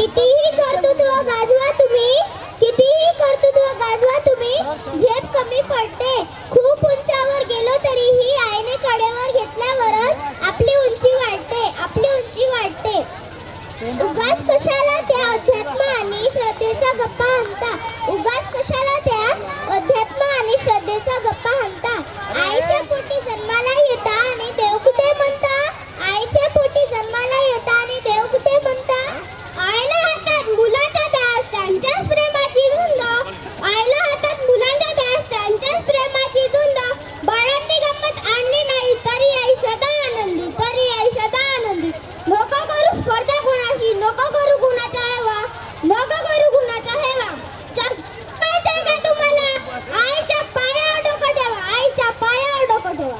कितीही कर्तृत्व गाजवा तुम्ही, कितीही कर्तृत्व गाजवा तुम्ही, झेप कमी पडते. खूप उंचावर गेलो तरीही आईने कडेवर घेतल्यावरच आपली उंची वाढते, आपली उंची वाढते. उगाच कशाला त्या अध्यात्म आणि श्रद्धेचा गप्पा हाणता, उगाच कशाला त्या अध्यात्म आणि श्रद्धेचा गप्पा हाणता. आईच्या पोटी जन्माला येता आणि देव कुठे म्हणता, आईच्या पोटी जन्माला येता आणि देव कुठे म्हणता. आईला हातात मुलांच्या ध्यास त्यांच्याच प्रेमाची धुंद, आईला हातात मुलांच्या ध्यास त्यांच्याच प्रेमाची धुंद. बाळांनी गंमत आणली नाही तरी आई सदा आनंदी, तरी आई सदा आनंदी. नको करू स्पर्धा कुणाशी, नको करू कुणाचा हेवा, नको करू कुणाचा हेवा. माहितीये का तुम्हाला, आईच्या पायावर डोकं ठेवा, आईच्या पायावर डोकं ठेवा.